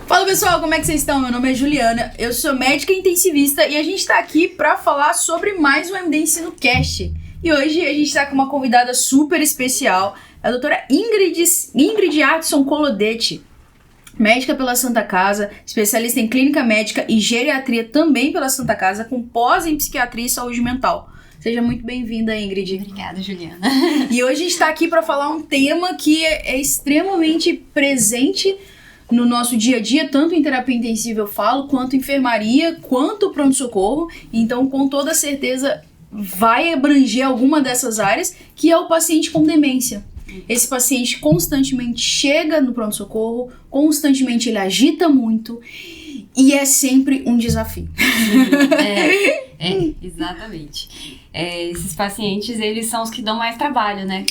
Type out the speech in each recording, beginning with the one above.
Fala pessoal, como é que vocês estão? Meu nome é Juliana, eu sou médica intensivista e a gente tá aqui pra falar sobre mais um MD Ensino Cast. E hoje a gente tá com uma convidada super especial, a doutora Ingrid Adson Colodetti, médica pela Santa Casa, especialista em clínica médica e geriatria também pela Santa Casa, com pós em psiquiatria e saúde mental. Seja muito bem-vinda, Ingrid. Obrigada, Juliana. E hoje a gente está aqui para falar um tema que é extremamente presente no nosso dia a dia, tanto em terapia intensiva eu falo, quanto enfermaria, quanto pronto-socorro. Então, com toda certeza, vai abranger alguma dessas áreas, que é o paciente com demência. Esse paciente constantemente chega no pronto-socorro, constantemente ele agita muito e é sempre um desafio. Exatamente. Esses pacientes, eles são os que dão mais trabalho, né?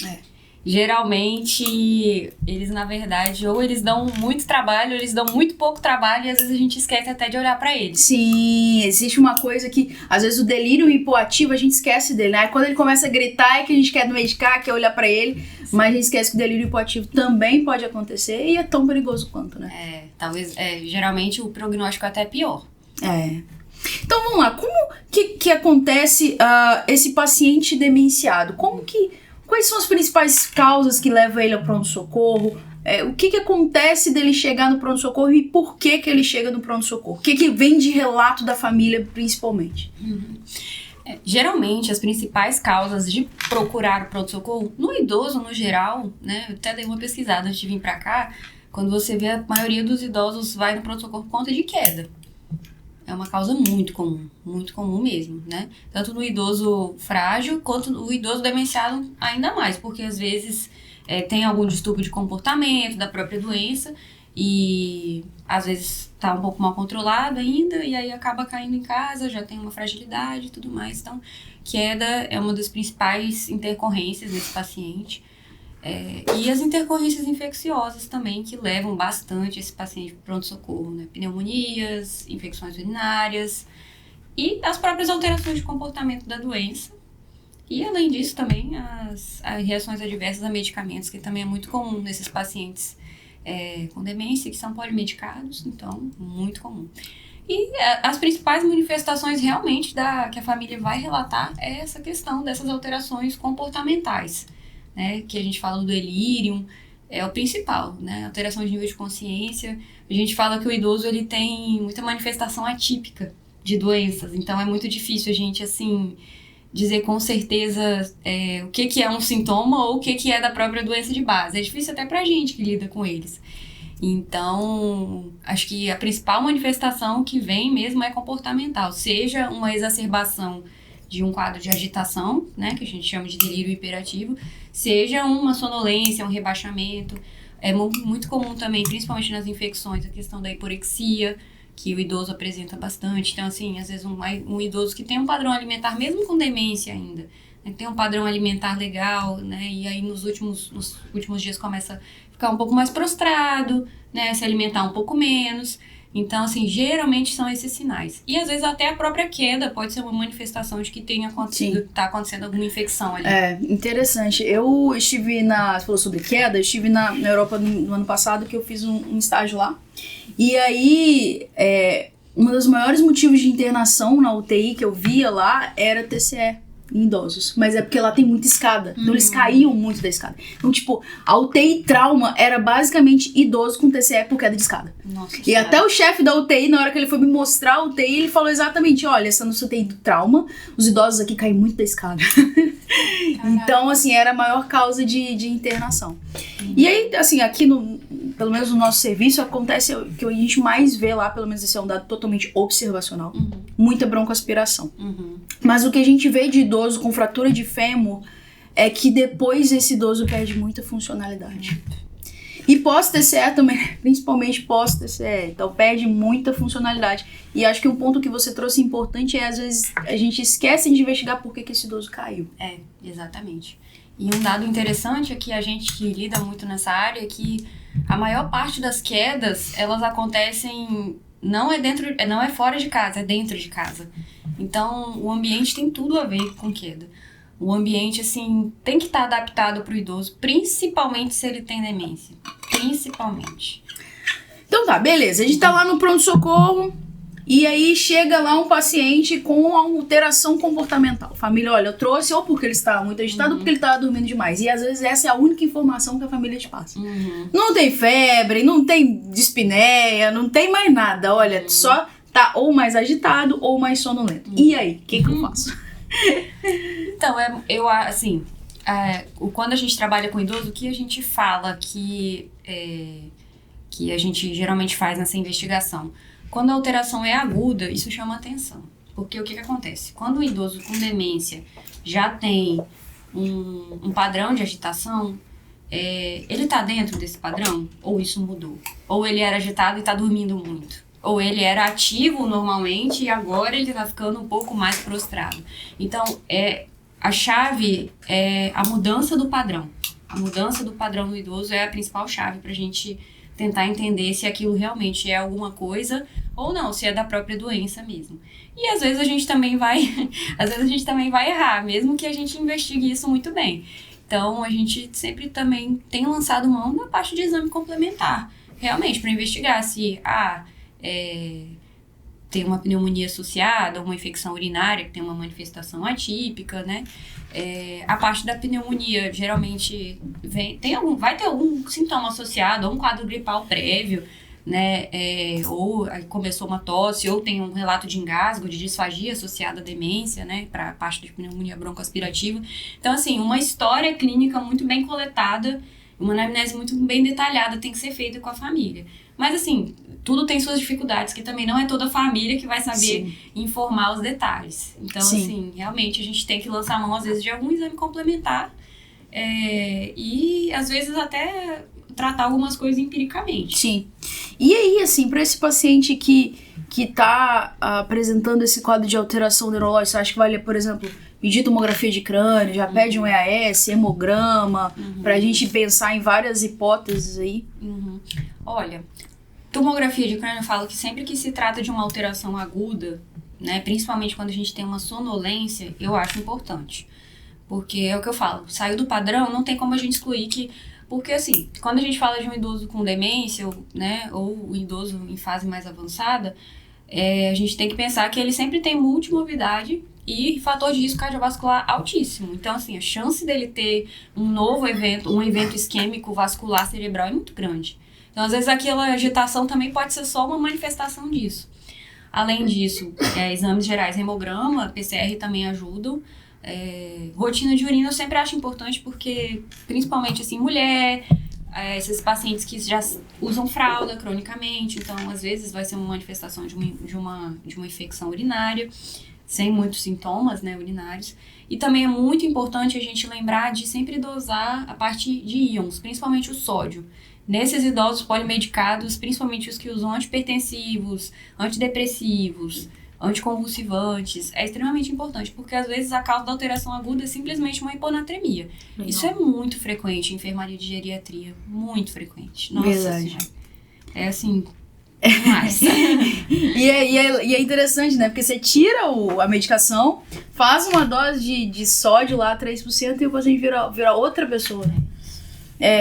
Geralmente, eles, na verdade, ou eles dão muito trabalho, ou eles dão muito pouco trabalho, e às vezes a gente esquece até de olhar pra eles. Sim, existe uma coisa que, às vezes, o delírio hipoativo, a gente esquece dele, né? Quando ele começa a gritar, é que a gente quer medicar, quer olhar pra ele, sim. Mas a gente esquece que o delírio hipoativo também pode acontecer e é tão perigoso quanto, né? Talvez, geralmente, o prognóstico até é pior. Então, vamos lá. Como que acontece esse paciente demenciado? Quais são as principais causas que levam ele ao pronto-socorro? O que acontece dele chegar no pronto-socorro e por que ele chega no pronto-socorro? O que vem de relato da família, principalmente? Geralmente, as principais causas de procurar o pronto-socorro, no idoso, no geral, né? Eu até dei uma pesquisada antes de vir pra cá, quando você vê a maioria dos idosos vai no pronto-socorro por conta de queda. É uma causa muito comum mesmo, né? Tanto no idoso frágil, quanto no idoso demenciado ainda mais, porque às vezes tem algum distúrbio de comportamento da própria doença e às vezes tá um pouco mal controlado ainda e aí acaba caindo em casa, já tem uma fragilidade e tudo mais. Então, queda é uma das principais intercorrências nesse paciente. E as intercorrências infecciosas também, que levam bastante esse paciente para o pronto-socorro, né? Pneumonias, infecções urinárias e as próprias alterações de comportamento da doença. E, além disso, também as reações adversas a medicamentos, que também é muito comum nesses pacientes com demência, que são polimedicados, então, muito comum. E as principais manifestações realmente que a família vai relatar é essa questão dessas alterações comportamentais, né, que a gente fala do delírio, é o principal, né, alteração de nível de consciência. A gente fala que o idoso ele tem muita manifestação atípica de doenças, então é muito difícil a gente, assim, dizer com certeza o que é um sintoma ou o que é da própria doença de base. É difícil até pra gente que lida com eles. Então, acho que a principal manifestação que vem mesmo é comportamental, seja uma exacerbação de um quadro de agitação, né, que a gente chama de delírio hiperativo, seja uma sonolência, um rebaixamento. É muito comum também, principalmente nas infecções, a questão da hiporexia, que o idoso apresenta bastante. Então, assim, às vezes um idoso que tem um padrão alimentar, mesmo com demência ainda, né, tem um padrão alimentar legal, né, e aí nos últimos dias começa a ficar um pouco mais prostrado, né, se alimentar um pouco menos. Então, assim, geralmente são esses sinais. E, às vezes, até a própria queda pode ser uma manifestação de que tá acontecendo alguma infecção ali. Interessante. Eu estive você falou sobre queda, eu estive na Europa no ano passado, que eu fiz um estágio lá. E aí, um dos maiores motivos de internação na UTI que eu via lá era TCE. Em idosos, mas é porque lá tem muita escada, então eles caíam muito da escada. Então, tipo, a UTI trauma era basicamente idoso com TCE por queda de escada. Nossa, e até o chefe da UTI, na hora que ele foi me mostrar a UTI, ele falou exatamente, olha, essa nossa UTI do trauma, os idosos aqui caem muito da escada. Então, assim, era a maior causa de internação. E aí, assim, aqui pelo menos no nosso serviço, acontece o que a gente mais vê lá, pelo menos esse é um dado totalmente observacional, muita broncoaspiração. Mas o que a gente vê de idoso com fratura de fêmur é que depois esse idoso perde muita funcionalidade. E pós-TCE também, principalmente pós-TCE, então perde muita funcionalidade. E acho que um ponto que você trouxe importante é, às vezes, a gente esquece de investigar por que esse idoso caiu. Exatamente. E um dado interessante é que a gente que lida muito nessa área é que a maior parte das quedas, elas acontecem, não é fora de casa, é dentro de casa. Então, o ambiente tem tudo a ver com queda. O ambiente, assim, tem que estar adaptado para o idoso, principalmente se ele tem demência. Principalmente. Então tá, beleza. A gente tá lá no pronto-socorro e aí chega lá um paciente com alteração comportamental. Família, olha, eu trouxe ou porque ele estava muito agitado ou porque ele estava dormindo demais. E às vezes essa é a única informação que a família te passa. Não tem febre, não tem dispneia, não tem mais nada. Olha, só tá ou mais agitado ou mais sonolento. E aí, o que eu faço? Então, quando a gente trabalha com idoso, o que a gente fala que a gente geralmente faz nessa investigação? Quando a alteração é aguda, isso chama atenção. Porque o que acontece? Quando o idoso com demência já tem um padrão de agitação, ele está dentro desse padrão? Ou isso mudou? Ou ele era agitado e está dormindo muito? Ou ele era ativo normalmente e agora ele está ficando um pouco mais prostrado? Então, a chave é a mudança do padrão. A mudança do padrão do idoso é a principal chave para a gente tentar entender se aquilo realmente é alguma coisa ou não, se é da própria doença mesmo. E às vezes a gente também vai errar, mesmo que a gente investigue isso muito bem. Então a gente sempre também tem lançado mão da parte de exame complementar, realmente, para investigar se tem uma pneumonia associada, uma infecção urinária que tem uma manifestação atípica, né? A parte da pneumonia geralmente vai ter algum sintoma associado, ou um quadro gripal prévio, né? Ou começou uma tosse, ou tem um relato de engasgo, de disfagia associada à demência, né? Para a parte de pneumonia broncoaspirativa. Então, assim, uma história clínica muito bem coletada, uma anamnese muito bem detalhada tem que ser feita com a família. Mas, assim, tudo tem suas dificuldades, que também não é toda a família que vai saber informar os detalhes. Então, assim, realmente a gente tem que lançar a mão, às vezes, de algum exame complementar e, às vezes, até tratar algumas coisas empiricamente. Sim. E aí, assim, para esse paciente que tá apresentando esse quadro de alteração neurológica, você acha que vale, por exemplo, pedir tomografia de crânio, já pede um EAS, hemograma, pra gente pensar em várias hipóteses aí? Olha, tomografia de crânio, eu falo que sempre que se trata de uma alteração aguda, né, principalmente quando a gente tem uma sonolência, eu acho importante. Porque é o que eu falo, saiu do padrão, não tem como a gente excluir que... Porque, assim, quando a gente fala de um idoso com demência, né, ou um idoso em fase mais avançada, a gente tem que pensar que ele sempre tem multimorbidade e fator de risco cardiovascular altíssimo. Então, assim, a chance dele ter um novo evento, um evento isquêmico vascular cerebral é muito grande. Então, às vezes, aquela agitação também pode ser só uma manifestação disso. Além disso, exames gerais, hemograma, PCR também ajudam. Rotina de urina eu sempre acho importante porque, principalmente, assim, mulher, esses pacientes que já usam fralda cronicamente, então, às vezes, vai ser uma manifestação de uma infecção urinária, sem muitos sintomas, né, urinários. E também é muito importante a gente lembrar de sempre dosar a parte de íons, principalmente o sódio. Nesses idosos polimedicados, principalmente os que usam antipertensivos, antidepressivos, anticonvulsivantes, é extremamente importante, porque às vezes a causa da alteração aguda é simplesmente uma hiponatremia. Legal. Isso é muito frequente em enfermaria de geriatria, muito frequente. Nossa Senhora. É assim, demais. e é interessante, né? Porque você tira a medicação, faz uma dose de sódio lá, 3%, e o paciente vira outra pessoa, né?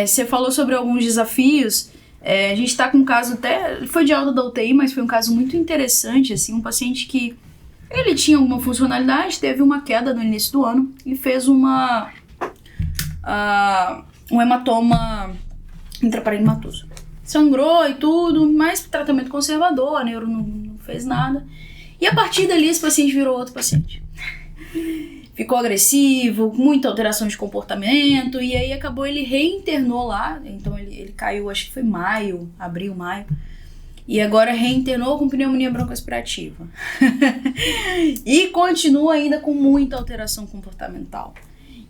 Você falou sobre alguns desafios. A gente tá com um caso até... Foi de alta da UTI, mas foi um caso muito interessante, assim. Um paciente que... Ele tinha alguma funcionalidade, teve uma queda no início do ano e fez um hematoma intraparenquimatoso. Sangrou e tudo, mas tratamento conservador, a neuro não fez nada. E a partir dali, esse paciente virou outro paciente. Ficou agressivo, muita alteração de comportamento, e aí ele reinternou lá, então ele caiu, acho que foi abril, maio, e agora reinternou com pneumonia broncoaspirativa. E continua ainda com muita alteração comportamental.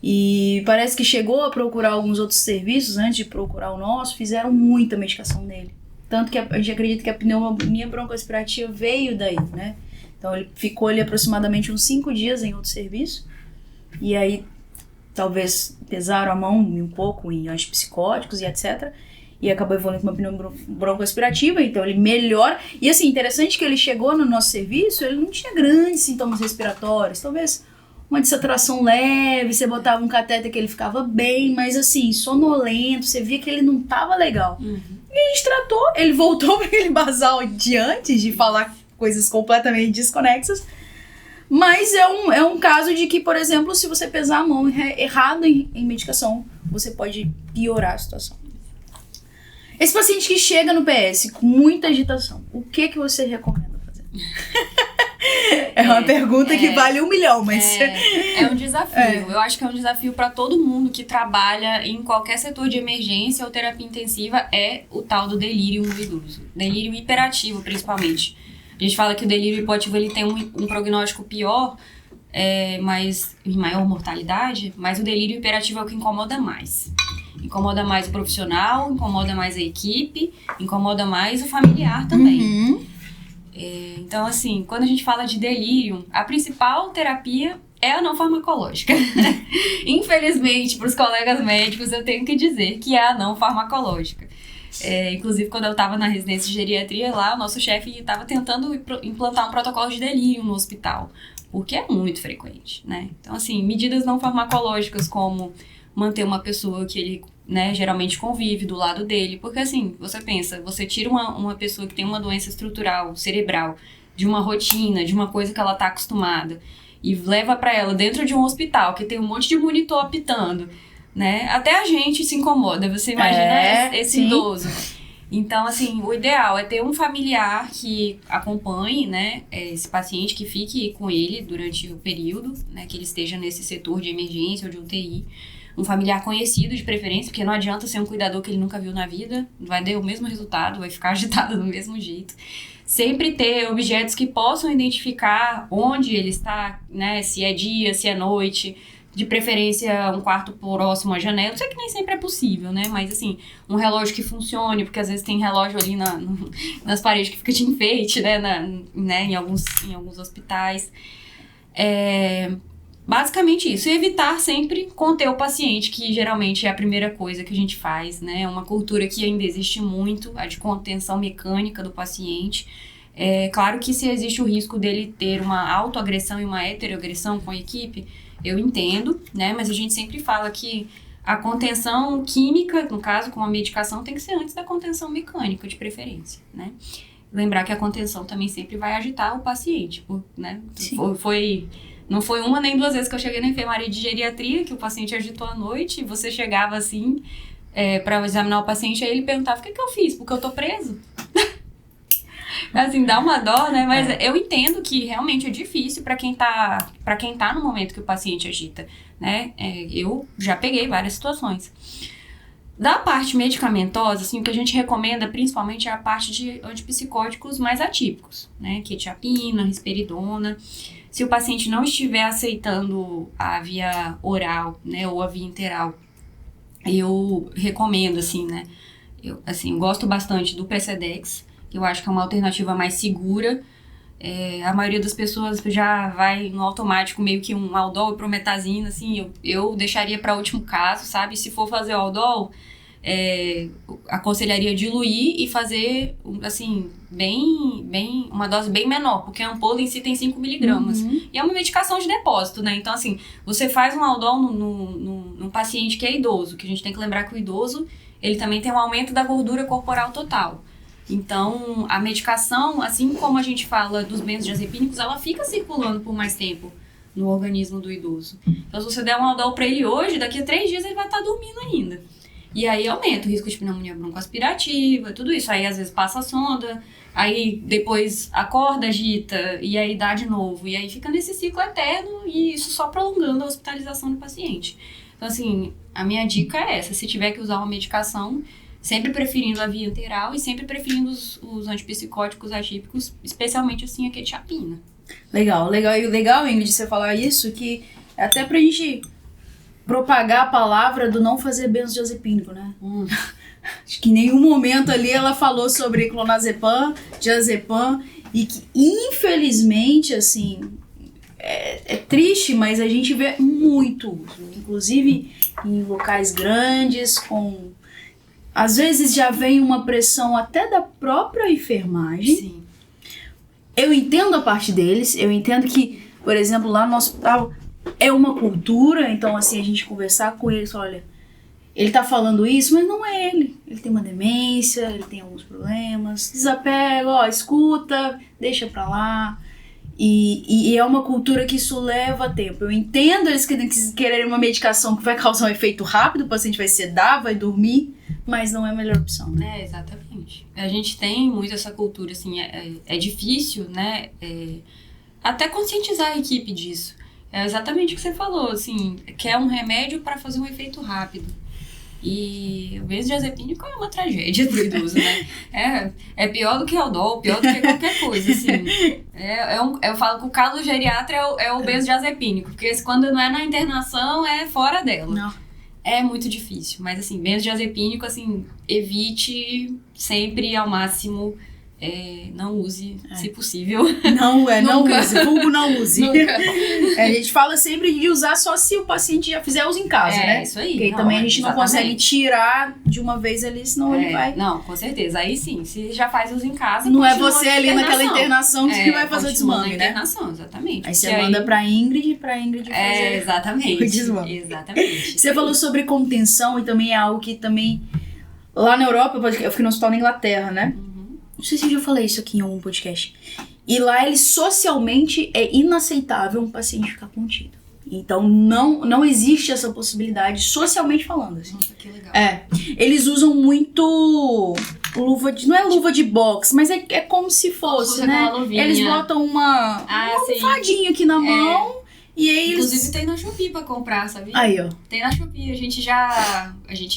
E parece que chegou a procurar alguns outros serviços antes de procurar o nosso, fizeram muita medicação nele. Tanto que a gente acredita que a pneumonia broncoaspirativa veio daí, né? Então ele ficou ali aproximadamente uns 5 dias em outro serviço. E aí talvez pesaram a mão um pouco em antipsicóticos e etc. E acabou evoluindo com uma pneumonia broncoaspirativa, então ele melhora. E assim, interessante que ele chegou no nosso serviço, ele não tinha grandes sintomas respiratórios, talvez uma dessaturação leve, você botava um catéter que ele ficava bem, mas assim, sonolento, você via que ele não tava legal. E a gente tratou, ele voltou para aquele basal de antes, de falar coisas completamente desconexas. Mas é um caso de que, por exemplo, se você pesar a mão errado em medicação, você pode piorar a situação. Esse paciente que chega no PS com muita agitação, o que você recomenda fazer? É uma pergunta que vale 1 milhão, mas... É um desafio. Eu acho que é um desafio para todo mundo que trabalha em qualquer setor de emergência ou terapia intensiva, é o tal do delírio no idoso. Delírio hiperativo, principalmente. A gente fala que o delírio hipoativo ele tem um prognóstico pior, mas em maior mortalidade, mas o delírio hiperativo é o que incomoda mais. Incomoda mais o profissional, incomoda mais a equipe, incomoda mais o familiar também. Uhum. Então, assim, quando a gente fala de delírio, a principal terapia é a não farmacológica. Infelizmente, para os colegas médicos, eu tenho que dizer que é a não farmacológica. Inclusive, quando eu estava na residência de geriatria lá, o nosso chefe estava tentando implantar um protocolo de delírio no hospital, porque é muito frequente, né? Então, assim, medidas não farmacológicas como manter uma pessoa que ele, né, geralmente convive do lado dele, porque assim, você pensa, você tira uma pessoa que tem uma doença estrutural, cerebral, de uma rotina, de uma coisa que ela está acostumada, e leva para ela dentro de um hospital que tem um monte de monitor apitando, né? Até a gente se incomoda, você imagina esse idoso. Então, assim, o ideal é ter um familiar que acompanhe, né, esse paciente, que fique com ele durante o período, né, que ele esteja nesse setor de emergência ou de UTI. Um familiar conhecido, de preferência, porque não adianta ser um cuidador que ele nunca viu na vida, vai dar o mesmo resultado, vai ficar agitado do mesmo jeito. Sempre ter objetos que possam identificar onde ele está, né, se é dia, se é noite, de preferência um quarto próximo à janela. Eu sei que nem sempre é possível, né, mas assim, um relógio que funcione, porque às vezes tem relógio ali nas paredes que fica de enfeite, né, em alguns hospitais. Basicamente isso, e evitar sempre conter o paciente, que geralmente é a primeira coisa que a gente faz, né? É uma cultura que ainda existe muito, a de contenção mecânica do paciente. Claro que se existe o risco dele ter uma autoagressão e uma heteroagressão com a equipe, eu entendo, né? Mas a gente sempre fala que a contenção química, no caso com a medicação, tem que ser antes da contenção mecânica, de preferência, né? Lembrar que a contenção também sempre vai agitar o paciente, né? Não foi uma nem duas vezes que eu cheguei na enfermaria de geriatria, que o paciente agitou à noite, e você chegava assim, para examinar o paciente, aí ele perguntava, o que eu fiz? Porque eu tô preso? Assim, dá uma dó, né? Mas eu entendo que realmente é difícil para quem tá no momento que o paciente agita, né? Eu já peguei várias situações. Da parte medicamentosa, assim, o que a gente recomenda principalmente é a parte de antipsicóticos mais atípicos, né? Quetiapina, risperidona. Se o paciente não estiver aceitando a via oral, né, ou a via interal, eu recomendo, assim, né? Eu gosto bastante do Precedex, que eu acho que é uma alternativa mais segura. A maioria das pessoas já vai no automático, meio que um Aldol e Prometazina, assim, eu deixaria para último caso, sabe? Se for fazer o Aldol, aconselharia diluir e fazer, assim, uma dose bem menor, porque a ampola em si tem 5 miligramas. E é uma medicação de depósito, né? Então, assim, você faz um Aldol num paciente que é idoso, que a gente tem que lembrar que o idoso, ele também tem um aumento da gordura corporal total. Então, a medicação, assim como a gente fala dos benzodiazepínicos, ela fica circulando por mais tempo no organismo do idoso. Então, se você der um Aldol pra ele hoje, daqui a 3 dias ele vai estar dormindo ainda. E aí aumenta o risco de pneumonia broncoaspirativa, tudo isso. Aí às vezes passa a sonda, aí depois acorda, agita, e aí dá de novo. E aí fica nesse ciclo eterno, e isso só prolongando a hospitalização do paciente. Então, assim, a minha dica é essa: se tiver que usar uma medicação, sempre preferindo a via interal e sempre preferindo os antipsicóticos atípicos, especialmente, assim, a quetiapina. Legal. E o legal, Ingrid, de você falar isso, que é até pra gente propagar a palavra do não fazer benzodiazepínico, né? Acho que em nenhum momento ali ela falou sobre clonazepam, diazepam, e que infelizmente, assim, é triste, mas a gente vê muito uso, inclusive em locais grandes, às vezes já vem uma pressão até da própria enfermagem. Sim. Eu entendo a parte deles, eu entendo que, por exemplo, lá no hospital é uma cultura, então assim, a gente conversar com eles, olha, ele tá falando isso, mas não é ele tem uma demência, demência, ele tem alguns problemas. Desapega, ó, escuta, deixa pra lá. E é uma cultura que isso leva tempo. Eu entendo eles quererem uma medicação que vai causar um efeito rápido, o paciente vai sedar, vai dormir, mas não é a melhor opção, né? Exatamente. A gente tem muito essa cultura, assim, é difícil, né, até conscientizar a equipe disso. É exatamente o que você falou, assim, quer um remédio para fazer um efeito rápido. E o benzodiazepínico é uma tragédia pro idoso, né? É pior do que o Aldol, pior do que qualquer coisa, assim. Eu falo que o caso do geriatra é o benzodiazepínico, porque quando não é na internação, é fora dela. Não. É muito difícil, mas assim, benzodiazepínico, assim, evite sempre ao máximo, não use, se possível. Não use, vulgo não use. Nunca. A gente fala sempre de usar só se o paciente já fizer uso em casa, né? Isso aí. Porque aí também a gente não consegue tirar de uma vez ali, senão ele vai... Não, com certeza. Aí sim, se já faz uso em casa, não é você ali naquela internação que vai fazer o desmame, né? Internação, exatamente. Aí você manda pra Ingrid fazer exatamente, o desmame. Exatamente. Você falou sobre contenção e também é algo que também... Lá na Europa, eu fiquei no hospital na Inglaterra, né? Não sei se eu já falei isso aqui em algum podcast. E lá, socialmente, é inaceitável um paciente ficar contido. Então, não existe essa possibilidade, socialmente falando. Assim. Nossa, que legal. Eles usam muito luva de... Não é luva de boxe, mas é como se fosse, né? Eles botam uma almofadinha aqui na mão... E aí inclusive tem na Shopee pra comprar, sabia? Aí, ó. Tem na Shopee. A gente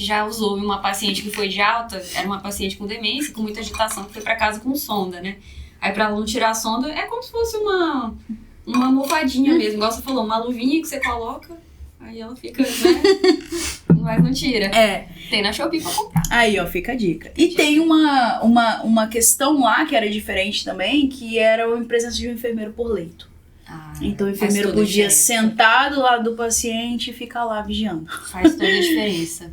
já usou uma paciente que foi de alta, era uma paciente com demência, com muita agitação, que foi pra casa com sonda, né? Aí pra não tirar a sonda, é como se fosse uma almofadinha mesmo. Igual você falou, uma luvinha que você coloca, aí ela fica, né? Mas não tira. Tem na Shopee pra comprar. Aí, ó, fica a dica. E tem uma questão lá que era diferente também, que era a presença de um enfermeiro por leito. Então o enfermeiro podia sentar do lado do paciente e ficar lá vigiando. Faz toda a diferença.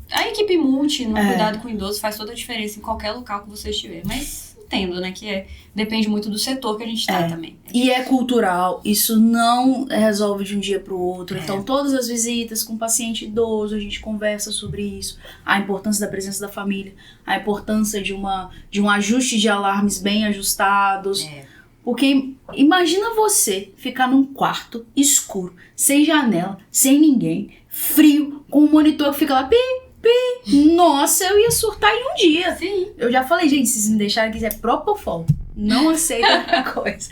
A equipe multi, no cuidado com o idoso, faz toda a diferença em qualquer local que você estiver. Mas entendo, né, que depende muito do setor que a gente tá também. E é cultural, isso não resolve de um dia pro outro. Então todas as visitas com paciente idoso, a gente conversa sobre isso. A importância da presença da família, a importância de um ajuste de alarmes bem ajustados. Porque imagina você ficar num quarto escuro, sem janela, sem ninguém, frio, com um monitor que fica lá, pi, pi. Nossa, eu ia surtar em um dia. Sim. Eu já falei, gente, se vocês me deixarem aqui, é propofol. Não aceita outra coisa.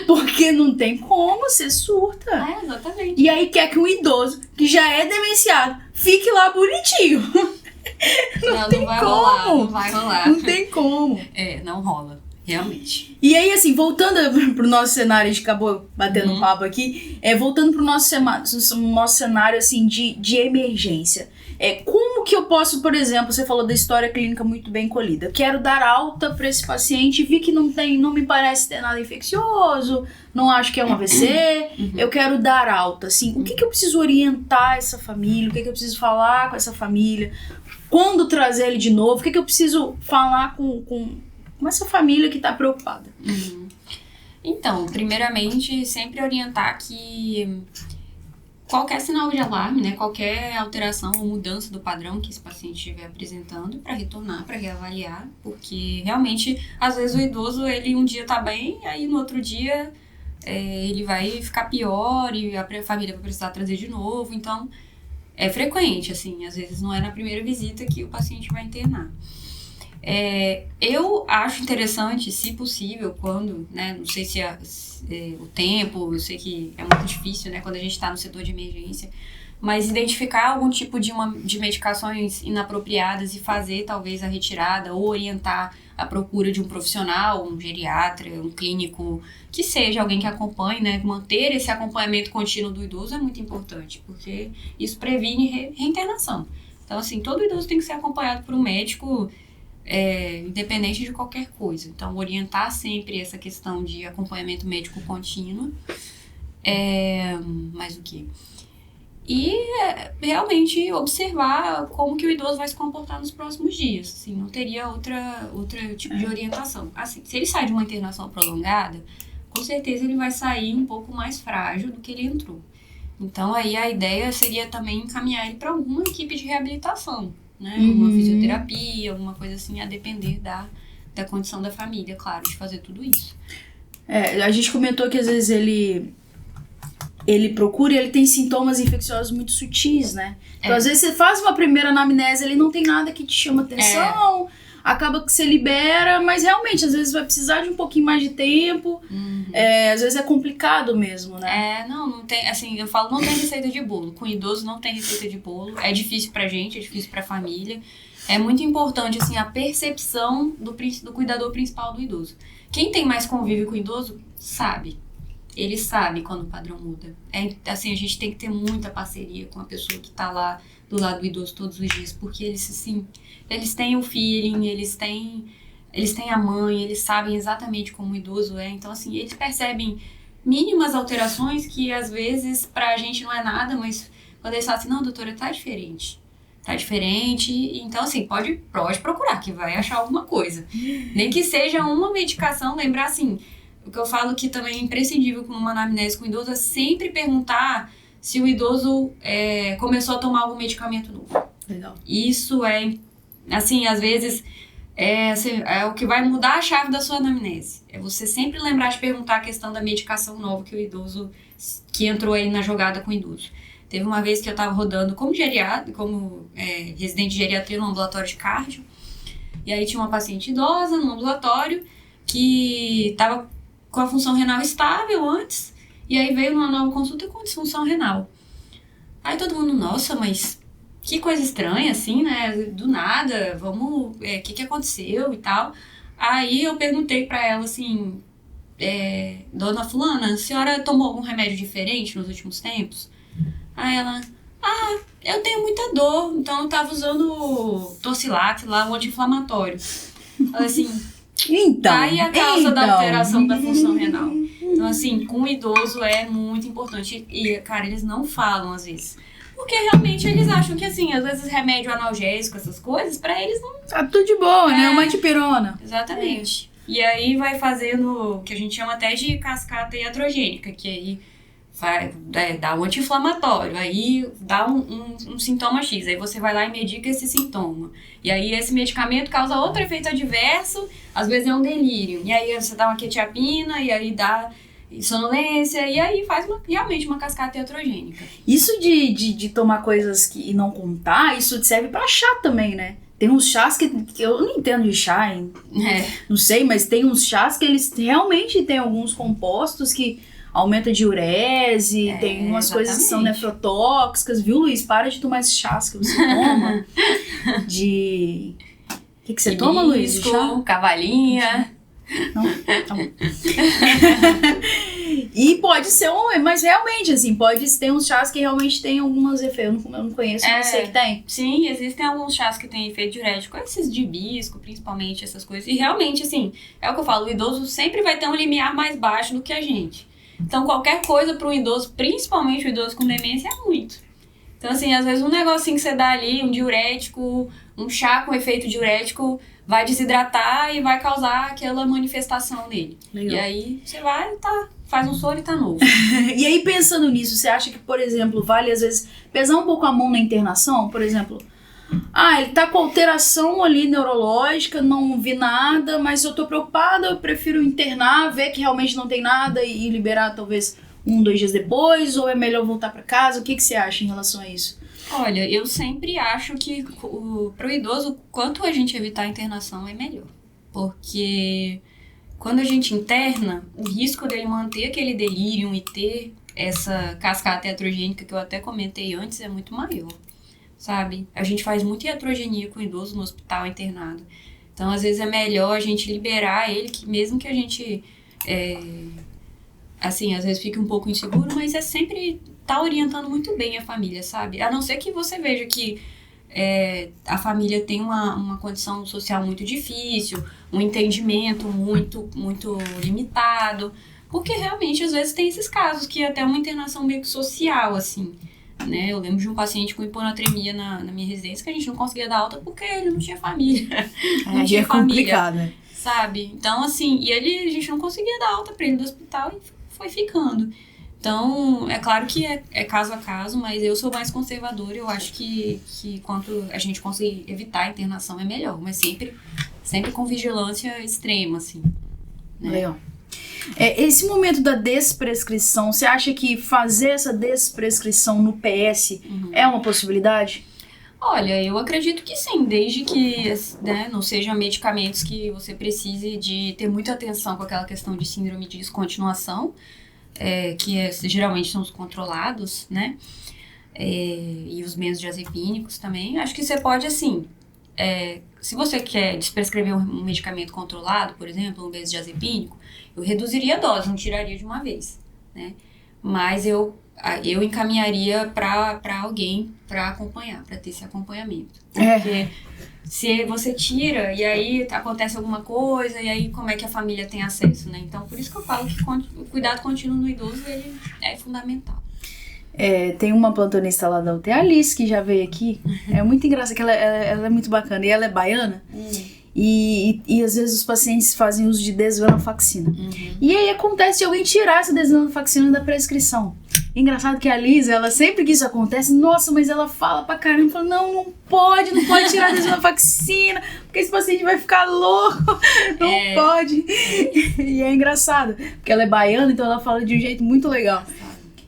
Porque não tem como, você surta. Exatamente. E aí quer que um idoso, que já é demenciado, fique lá bonitinho. Não vai rolar, não vai rolar. Não tem como. Não rola. Realmente. E aí, assim, voltando pro nosso cenário, a gente acabou batendo um papo aqui, voltando pro nosso cenário, assim, de emergência. Como que eu posso, por exemplo, você falou da história clínica muito bem colhida, eu quero dar alta pra esse paciente, vi que não me parece ter nada infeccioso, não acho que é um AVC, eu quero dar alta, assim, o que eu preciso orientar essa família, o que eu preciso falar com essa família, quando trazer ele de novo, o que eu preciso falar com essa família que está preocupada? Então, primeiramente, sempre orientar que qualquer sinal de alarme, né, qualquer alteração ou mudança do padrão que esse paciente estiver apresentando, para retornar, para reavaliar, porque realmente, às vezes o idoso, ele um dia tá bem, aí no outro dia ele vai ficar pior e a família vai precisar trazer de novo, então é frequente, assim, às vezes não é na primeira visita que o paciente vai internar. Eu acho interessante, se possível, quando, né, não sei se o tempo, eu sei que é muito difícil, né, quando a gente está no setor de emergência, mas identificar algum tipo de medicações inapropriadas e fazer talvez a retirada ou orientar a procura de um profissional, um geriatra, um clínico, que seja alguém que acompanhe, né, manter esse acompanhamento contínuo do idoso é muito importante, porque isso previne reinternação. Então, assim, todo idoso tem que ser acompanhado por um médico, independente de qualquer coisa. Então, orientar sempre essa questão de acompanhamento médico contínuo. Mais o quê? E realmente observar como que o idoso vai se comportar nos próximos dias. Assim, não teria outro tipo de orientação. Assim, se ele sai de uma internação prolongada, com certeza ele vai sair um pouco mais frágil do que ele entrou. Então, aí a ideia seria também encaminhar ele para alguma equipe de reabilitação. né? Uma fisioterapia, alguma coisa assim, a depender da condição da família, claro, de fazer tudo isso. A gente comentou que às vezes ele procura e ele tem sintomas infecciosos muito sutis, né? Então, às vezes, você faz uma primeira anamnese, ele não tem nada que te chama atenção, acaba que você libera, mas realmente, às vezes, vai precisar de um pouquinho mais de tempo. Às vezes é complicado mesmo, né? Não tem, assim, eu falo, não tem receita de bolo. Com idoso não tem receita de bolo. É difícil pra gente, é difícil pra família. É muito importante, assim, a percepção do cuidador principal do idoso. Quem tem mais convívio com o idoso, sabe. Ele sabe quando o padrão muda. Assim, a gente tem que ter muita parceria com a pessoa que tá lá do lado do idoso todos os dias, porque eles, assim, eles têm o feeling, eles têm a mãe, eles sabem exatamente como o idoso é. Então, assim, eles percebem mínimas alterações que, às vezes, pra gente não é nada, mas quando eles falam assim, não, doutora, tá diferente. Então, assim, pode procurar, que vai achar alguma coisa. Nem que seja uma medicação, lembrar, assim, o que eu falo que também é imprescindível com uma anamnese com o idoso é sempre perguntar se o idoso começou a tomar algum medicamento novo. Legal. Isso assim, às vezes, é o que vai mudar a chave da sua anamnese. É você sempre lembrar de perguntar a questão da medicação nova que o idoso, que entrou aí na jogada com o idoso. Teve uma vez que eu estava rodando como residente de geriatria no ambulatório de cardio, e aí tinha uma paciente idosa no ambulatório que estava com a função renal estável antes, e aí veio numa nova consulta com disfunção renal. Aí todo mundo, nossa, mas que coisa estranha, assim, né? Do nada, vamos, que aconteceu e tal. Aí eu perguntei pra ela, assim, dona fulana, a senhora tomou algum remédio diferente nos últimos tempos? Aí ela, eu tenho muita dor, então eu tava usando Tocilax lá, um anti-inflamatório. Ela assim, então, aí a causa da alteração da função renal. Então, assim, com o idoso é muito importante. E, cara, eles não falam às vezes. Porque realmente eles acham que, assim, às vezes remédio analgésico, essas coisas, pra eles não... Tá tudo de boa, né? Uma dipirona. Exatamente. E aí vai fazendo o que a gente chama até de cascata iatrogênica, que aí vai dar um anti-inflamatório, aí dá um sintoma X, aí você vai lá e medica esse sintoma. E aí esse medicamento causa outro efeito adverso, às vezes é um delírio. E aí você dá uma quetiapina, e aí dá sonolência, e aí faz realmente uma cascata iatrogênica. Isso de tomar coisas e não contar, isso serve pra chá também, né? Tem uns chás que eu não entendo de chá, hein? Não sei, mas tem uns chás que eles realmente têm alguns compostos que aumenta a diurese, tem umas coisas que são nefrotóxicas, viu, Luiz? Para de tomar esses chás que você toma. O que você toma, Luiz? De chá? Cavalinha. Não? Tá bom. E pode ser mas realmente, assim, pode ter uns chás que realmente tem algumas efeitos. Eu não conheço, mas sei que tem. Sim, existem alguns chás que têm efeito diurético, esses de hibisco, principalmente, essas coisas. E realmente, assim, é o que eu falo, o idoso sempre vai ter um limiar mais baixo do que a gente. Então, qualquer coisa para um idoso, principalmente o idoso com demência, é muito. Então, assim, às vezes um negocinho que você dá ali, um diurético, um chá com efeito diurético, vai desidratar e vai causar aquela manifestação nele. Legal. E aí, você vai, faz um soro e tá novo. E aí, pensando nisso, você acha que, por exemplo, vale às vezes pesar um pouco a mão na internação? Por exemplo, ele tá com alteração ali neurológica, não vi nada, mas eu tô preocupada, eu prefiro internar, ver que realmente não tem nada e liberar talvez 1-2 dias depois, ou é melhor voltar pra casa? O que você acha em relação a isso? Olha, eu sempre acho que pro idoso, quanto a gente evitar a internação é melhor. Porque quando a gente interna, o risco dele manter aquele delírio e ter essa cascata iatrogênica que eu até comentei antes é muito maior. Sabe? A gente faz muita iatrogenia com o idoso no hospital internado. Então, às vezes, é melhor a gente liberar ele, que mesmo que a gente, assim, às vezes fique um pouco inseguro, mas é sempre tá orientando muito bem a família, sabe? A não ser que você veja que a família tem uma condição social muito difícil, um entendimento muito, muito limitado, porque realmente, às vezes, tem esses casos que até uma internação meio que social, assim, né? Eu lembro de um paciente com hiponatremia na minha residência que a gente não conseguia dar alta porque ele não tinha família. Não tinha família, complicado, né? Sabe? Então, assim, a gente não conseguia dar alta pra ele do hospital e foi ficando. Então, é claro que é caso a caso, mas eu sou mais conservadora, eu acho que quanto a gente conseguir evitar a internação é melhor, mas sempre com vigilância extrema, assim. Né? Legal. Esse momento da desprescrição, você acha que fazer essa desprescrição no PS é uma possibilidade? Olha, eu acredito que sim, desde que, né, não sejam medicamentos que você precise de ter muita atenção com aquela questão de síndrome de descontinuação, que geralmente são os controlados, né, e os benzodiazepínicos também. Acho que você pode, assim, se você quer desprescrever um medicamento controlado, por exemplo, um benzodiazepínico, eu reduziria a dose, não tiraria de uma vez, né, mas eu encaminharia para alguém para acompanhar, para ter esse acompanhamento. Porque se você tira e aí acontece alguma coisa, e aí como é que a família tem acesso, né? Então, por isso que eu falo que o cuidado contínuo no idoso ele é fundamental. Tem uma plantonista lá da UTI, a Alice, que já veio aqui. É muito engraçado, que ela é muito bacana. E ela é baiana. E às vezes os pacientes fazem uso de desvenlafaxina. E aí acontece de alguém tirar essa desvenlafaxina da prescrição. Engraçado que a Lisa, ela sempre que isso acontece, nossa, mas ela fala pra caramba, fala, não pode tirar a desvenlafaxina, porque esse paciente vai ficar louco, não pode. E é engraçado, porque ela é baiana, então ela fala de um jeito muito legal.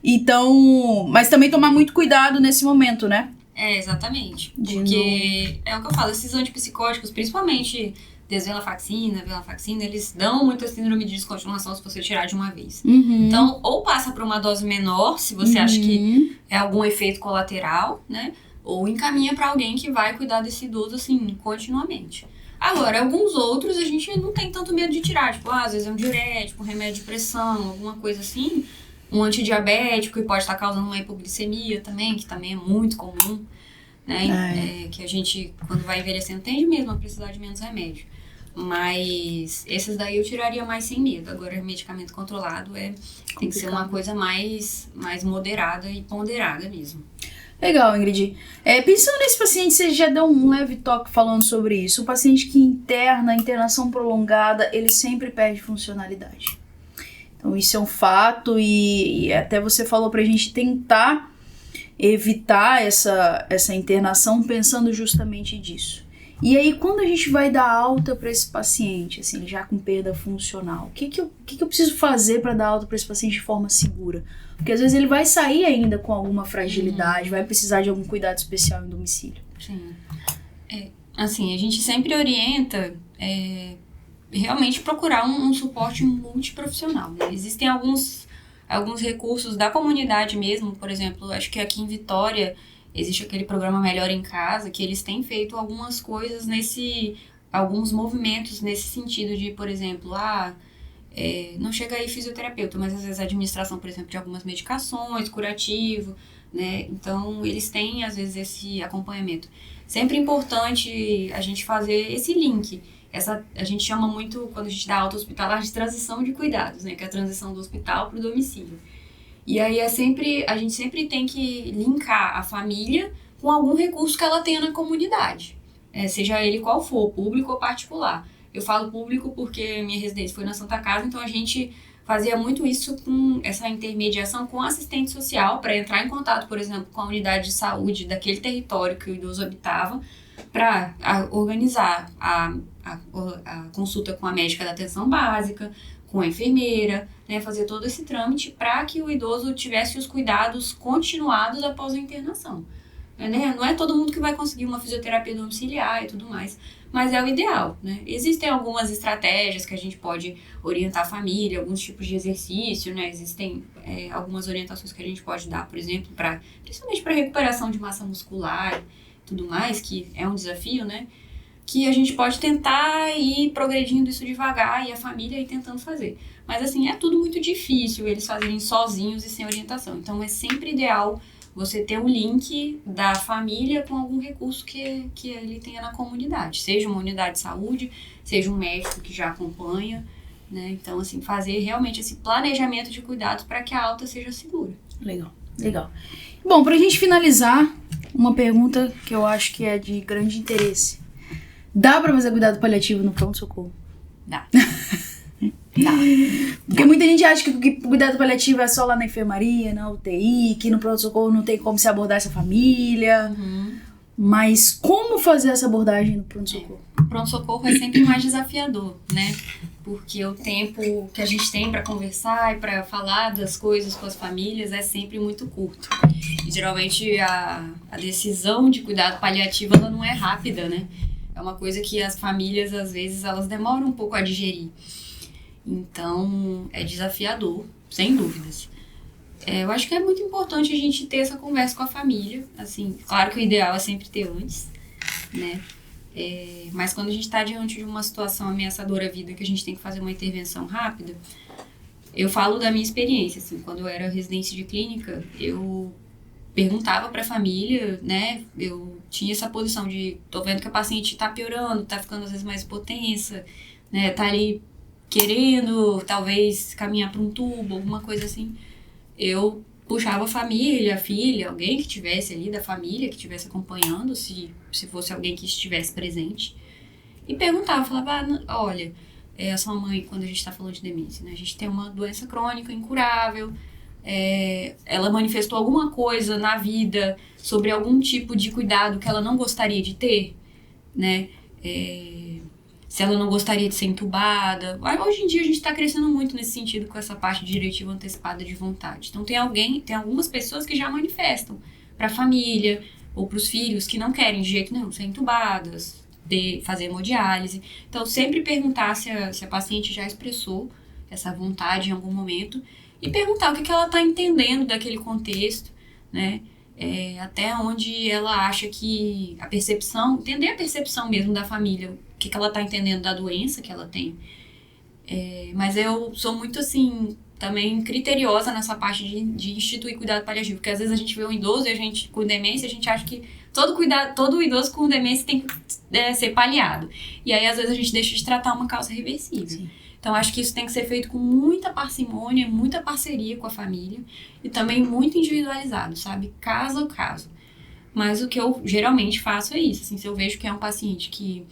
Então, mas também tomar muito cuidado nesse momento, né? Exatamente. Porque é o que eu falo, esses antipsicóticos, principalmente desvenlafaxina, venlafaxina, eles dão muita síndrome de descontinuação se você tirar de uma vez. Então, ou passa para uma dose menor, se você acha que é algum efeito colateral, né? Ou encaminha para alguém que vai cuidar desse idoso, assim, continuamente. Agora, alguns outros a gente não tem tanto medo de tirar. Tipo, às vezes é um diurético, um remédio de pressão, alguma coisa assim. Um antidiabético que pode estar causando uma hipoglicemia também, que também é muito comum, né? Que a gente, quando vai envelhecendo, tende mesmo a precisar de menos remédio. Mas esses daí eu tiraria mais sem medo. Agora, medicamento controlado tem que ser uma coisa mais moderada e ponderada mesmo. Legal, Ingrid. Pensando nesse paciente, você já deu um leve toque falando sobre isso. O paciente que interna, internação prolongada, ele sempre perde funcionalidade. Então, isso é um fato e até você falou pra gente tentar evitar essa internação pensando justamente disso. E aí, quando a gente vai dar alta para esse paciente, assim, já com perda funcional, o que eu preciso fazer para dar alta para esse paciente de forma segura? Porque às vezes ele vai sair ainda com alguma fragilidade, vai precisar de algum cuidado especial em domicílio. Sim. Assim, a gente sempre orienta realmente procurar um suporte multiprofissional, né? Existem alguns recursos da comunidade mesmo, por exemplo, acho que aqui em Vitória existe aquele programa Melhor em Casa, que eles têm feito algumas coisas alguns movimentos nesse sentido de, por exemplo, não chega aí fisioterapeuta, mas às vezes a administração, por exemplo, de algumas medicações, curativo, né? Então, eles têm, às vezes, esse acompanhamento. Sempre importante a gente fazer esse link. A gente chama muito, quando a gente dá alta hospitalar, de transição de cuidados, né? Que é a transição do hospital para o domicílio. E aí a gente sempre tem que linkar a família com algum recurso que ela tenha na comunidade. Seja ele qual for, público ou particular. Eu falo público porque minha residência foi na Santa Casa, então a gente fazia muito isso com essa intermediação com assistente social para entrar em contato, por exemplo, com a unidade de saúde daquele território que o idoso habitava, para organizar a consulta com a médica da atenção básica, com a enfermeira, né, fazer todo esse trâmite para que o idoso tivesse os cuidados continuados após a internação. Né? Não é todo mundo que vai conseguir uma fisioterapia domiciliar e tudo mais, mas é o ideal, né? Existem algumas estratégias que a gente pode orientar a família, alguns tipos de exercício, né? Existem algumas orientações que a gente pode dar, por exemplo, principalmente para recuperação de massa muscular e tudo mais, que é um desafio, né? Que a gente pode tentar ir progredindo isso devagar e a família ir tentando fazer. Mas assim, é tudo muito difícil eles fazerem sozinhos e sem orientação. Então é sempre ideal você ter um link da família com algum recurso que ele tenha na comunidade. Seja uma unidade de saúde, seja um médico que já acompanha, né? Então assim, fazer realmente esse planejamento de cuidados para que a alta seja segura. Legal. Bom, pra gente finalizar, uma pergunta que eu acho que é de grande interesse. Dá pra fazer cuidado paliativo no pronto-socorro? Dá. Porque muita gente acha que cuidado paliativo é só lá na enfermaria, na UTI, que no pronto-socorro não tem como se abordar essa família. Mas como fazer essa abordagem no pronto-socorro? O pronto-socorro é sempre mais desafiador, né? Porque o tempo que a gente tem para conversar e para falar das coisas com as famílias é sempre muito curto. E geralmente a decisão de cuidado paliativo ela não é rápida, né? É uma coisa que as famílias, às vezes, elas demoram um pouco a digerir. Então, é desafiador, sem dúvidas. Eu acho que é muito importante a gente ter essa conversa com a família. Assim, claro que o ideal é sempre ter antes, né? Mas quando a gente está diante de uma situação ameaçadora à vida, que a gente tem que fazer uma intervenção rápida, eu falo da minha experiência. Assim, quando eu era residente de clínica, eu perguntava para a família, né? Eu tinha essa posição de, tô vendo que a paciente tá piorando, tá ficando às vezes mais hipotensa, né? Tá ali querendo, talvez, caminhar para um tubo, alguma coisa assim. Eu puxava a família, a filha, alguém que estivesse ali da família, que estivesse acompanhando, se fosse alguém que estivesse presente, e perguntava, falava, olha, a sua mãe, quando a gente tá falando de demência, né? A gente tem uma doença crônica incurável, ela manifestou alguma coisa na vida sobre algum tipo de cuidado que ela não gostaria de ter, né? Se ela não gostaria de ser entubada. Hoje em dia a gente está crescendo muito nesse sentido com essa parte de diretiva antecipada de vontade. Então tem algumas pessoas que já manifestam para a família ou para os filhos que não querem de jeito nenhum ser entubadas, fazer hemodiálise. Então sempre perguntar se a paciente já expressou essa vontade em algum momento e perguntar o que ela está entendendo daquele contexto, né? Até onde ela acha que entender a percepção mesmo da família, o que ela está entendendo da doença que ela tem. Mas eu sou muito, assim, também criteriosa nessa parte de instituir cuidado paliativo, porque às vezes a gente vê um idoso e a gente, com demência, a gente acha que todo idoso com demência tem que ser paliado. E aí, às vezes, a gente deixa de tratar uma causa reversível. Sim. Então, acho que isso tem que ser feito com muita parcimônia, muita parceria com a família e também muito individualizado, sabe? Caso a caso. Mas o que eu geralmente faço é isso. Assim, se eu vejo que é um paciente que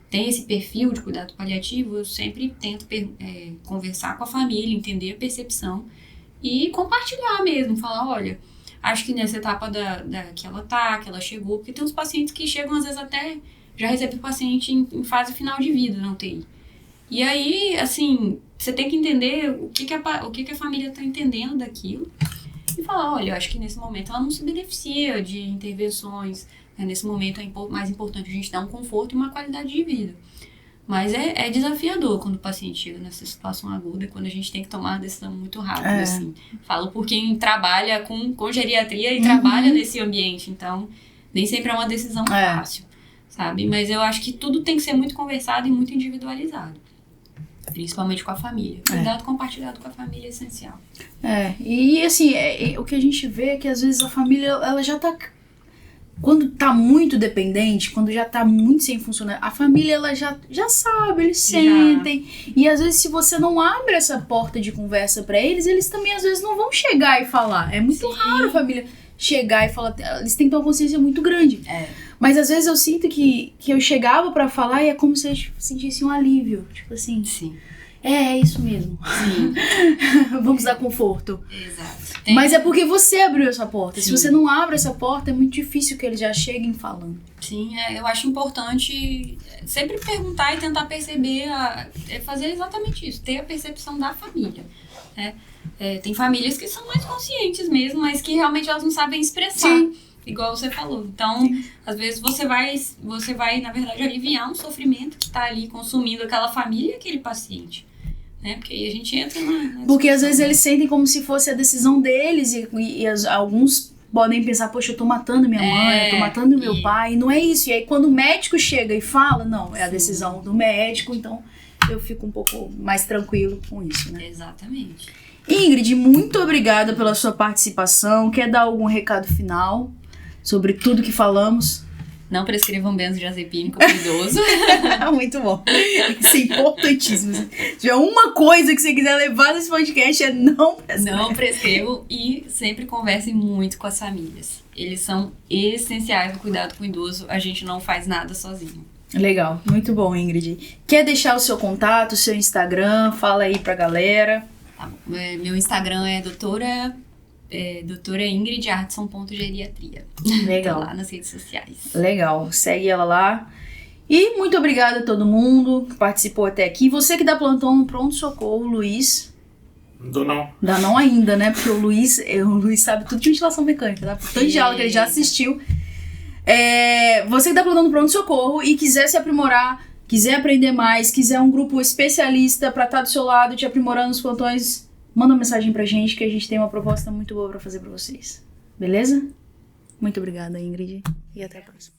tem esse perfil de cuidado paliativo, eu sempre tento conversar com a família, entender a percepção e compartilhar mesmo. Falar, olha, acho que nessa etapa que ela chegou, porque tem uns pacientes que chegam, às vezes, até já recebem o paciente em fase final de vida na UTI. E aí, assim, você tem que entender o que a família está entendendo daquilo e falar, olha, eu acho que nesse momento ela não se beneficia de intervenções, né? Nesse momento é mais importante a gente dar um conforto e uma qualidade de vida. Mas é desafiador quando o paciente chega nessa situação aguda, quando a gente tem que tomar uma decisão muito rápida, assim. Falo por quem trabalha com geriatria e trabalha nesse ambiente, então nem sempre é uma decisão fácil, sabe? Mas eu acho que tudo tem que ser muito conversado e muito individualizado. Principalmente com a família. Cuidado compartilhado com a família é essencial. E assim, o que a gente vê é que às vezes a família, ela já tá... Quando tá muito dependente, quando já tá muito sem funcionar, a família, ela já sabe, eles sentem. E às vezes, se você não abre essa porta de conversa pra eles também às vezes não vão chegar e falar. É muito raro a família chegar e falar. Eles têm que ter uma consciência muito grande. Mas às vezes eu sinto que eu chegava pra falar e é como se eu sentisse um alívio. Tipo assim, sim. É isso mesmo. Sim. Vamos dar conforto. Exato. Mas é porque você abriu essa porta. Sim. Se você não abre essa porta, é muito difícil que eles já cheguem falando. Sim, eu acho importante sempre perguntar e tentar perceber, fazer exatamente isso, ter a percepção da família, né? Tem famílias que são mais conscientes mesmo, mas que realmente elas não sabem expressar. Sim. Igual você falou. Então, às vezes você vai, na verdade, aliviar um sofrimento que está ali consumindo aquela família e aquele paciente. Né? Porque aí a gente entra na porque às vezes eles sentem como se fosse a decisão deles e alguns podem pensar, poxa, eu tô matando minha mãe, eu tô matando meu pai. E não é isso. E aí quando o médico chega e fala, não, é a decisão do médico, então eu fico um pouco mais tranquilo com isso, né? Exatamente. Ingrid, muito obrigada pela sua participação. Quer dar algum recado final sobre tudo que falamos? Não prescrevam benzodiazepínico para idoso. Muito bom. Isso é importantíssimo. Se tiver uma coisa que você quiser levar nesse podcast é não prescrevam. Não prescrevam e sempre conversem muito com as famílias. Eles são essenciais no cuidado com o idoso. A gente não faz nada sozinho. Legal, muito bom, Ingrid. Quer deixar o seu contato, o seu Instagram? Fala aí pra galera. Tá bom. Meu Instagram é doutora ingridardson.geriatria. Legal. Tô lá nas redes sociais. Legal, segue ela lá. E muito obrigada a todo mundo que participou até aqui. Você que dá plantão no pronto-socorro, Luiz. Não dou não. Dá não ainda, né? Porque o Luiz sabe tudo de ventilação mecânica, tá? Por tanto de aula que ele já assistiu. Você que dá plantão no pronto-socorro e quiser se aprimorar, quiser aprender mais, quiser um grupo especialista pra estar do seu lado, te aprimorando nos plantões, manda uma mensagem pra gente que a gente tem uma proposta muito boa pra fazer pra vocês. Beleza? Muito obrigada, Ingrid. E até a próxima.